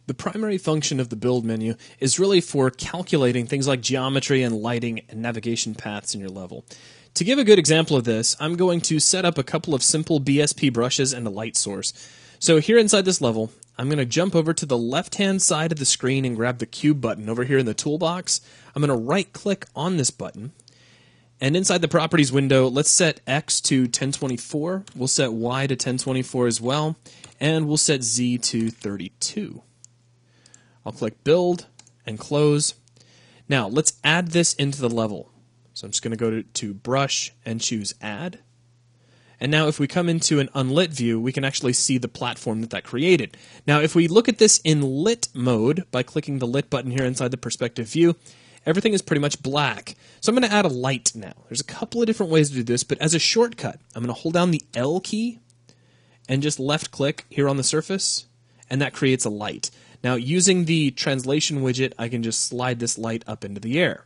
The primary function of the build menu is really for calculating things like geometry and lighting and navigation paths in your level. To give a good example of this, I'm going to set up a couple of simple BSP brushes and a light source. So here inside this level, I'm going to jump over to the left-hand side of the screen and grab the cube button over here in the toolbox. I'm going to right-click on this button. And inside the properties window, let's set X to 1024. We'll set Y to 1024 as well. And we'll set Z to 32. I'll click Build and Close. Now, let's add this into the level. So I'm just going to go to Brush and choose Add. And now if we come into an unlit view, we can actually see the platform that created. Now, if we look at this in lit mode by clicking the lit button here inside the perspective view, everything is pretty much black. So I'm going to add a light now. There's a couple of different ways to do this, but as a shortcut, I'm going to hold down the L key and just left click here on the surface, and that creates a light. Now, using the translation widget, I can just slide this light up into the air.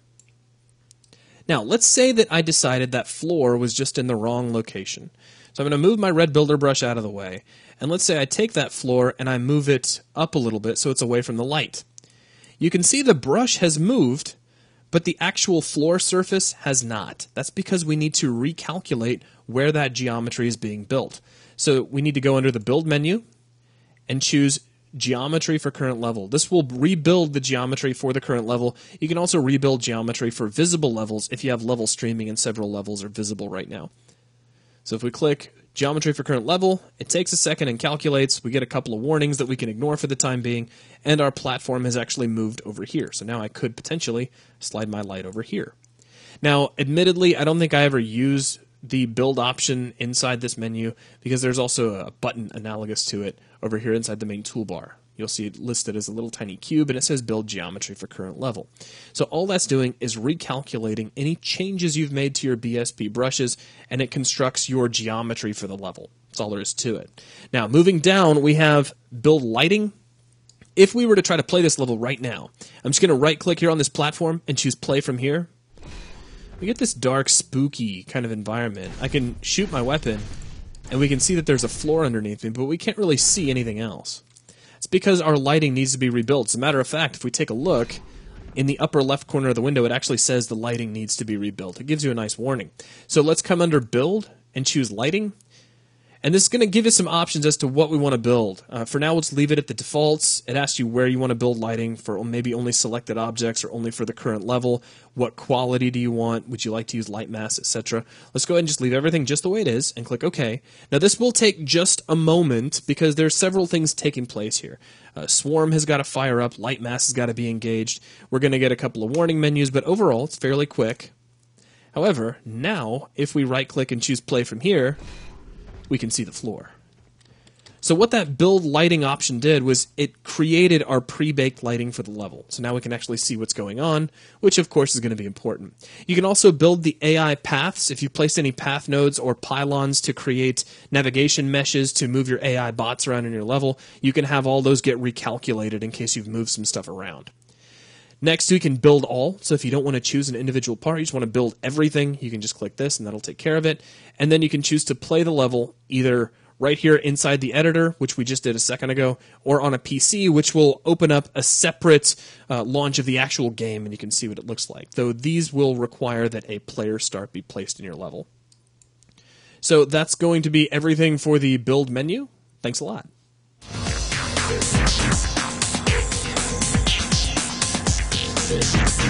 Now, let's say that I decided that floor was just in the wrong location. So I'm going to move my red builder brush out of the way, and let's say I take that floor and I move it up a little bit so it's away from the light. You can see the brush has moved, but the actual floor surface has not. That's because we need to recalculate where that geometry is being built. So we need to go under the Build menu and choose Geometry for current level. This will rebuild the geometry for the current level. You can also rebuild geometry for visible levels if you have level streaming and several levels are visible right now. So if we click Geometry for current level, it takes a second and calculates. We get a couple of warnings that we can ignore for the time being, and our platform has actually moved over here. So now I could potentially slide my light over here. Now, admittedly, I don't think I ever use the build option inside this menu because there's also a button analogous to it over here inside the main toolbar. You'll see it listed as a little tiny cube, and it says Build Geometry for current level. So all that's doing is recalculating any changes you've made to your BSP brushes, and it constructs your geometry for the level. That's all there is to it. Now, moving down, we have Build Lighting. If we were to try to play this level right now, I'm just going to right-click here on this platform and choose Play from here. We get this dark, spooky kind of environment. I can shoot my weapon, and we can see that there's a floor underneath me, but we can't really see anything else. It's because our lighting needs to be rebuilt. As a matter of fact, if we take a look, in the upper left corner of the window, it actually says the lighting needs to be rebuilt. It gives you a nice warning. So let's come under Build and choose Lighting. And this is going to give us some options as to what we want to build. For now, let's leave it at the defaults. It asks you where you want to build lighting for maybe only selected objects or only for the current level. What quality do you want? Would you like to use light mass, etc.? Let's go ahead and just leave everything just the way it is and click OK. Now, this will take just a moment because there's several things taking place here. Swarm has got to fire up. Light mass has got to be engaged. We're going to get a couple of warning menus, but overall, it's fairly quick. However, now, if we right-click and choose Play from here, we can see the floor. So what that build lighting option did was it created our pre-baked lighting for the level. So now we can actually see what's going on, which of course is going to be important. You can also build the AI paths. If you placed any path nodes or pylons to create navigation meshes to move your AI bots around in your level, you can have all those get recalculated in case you've moved some stuff around. Next, we can build all. So if you don't want to choose an individual part, you just want to build everything, you can just click this and that'll take care of it. And then you can choose to play the level either right here inside the editor, which we just did a second ago, or on a PC, which will open up a separate launch of the actual game and you can see what it looks like. Though these will require that a player start be placed in your level. So that's going to be everything for the build menu. Thanks a lot. This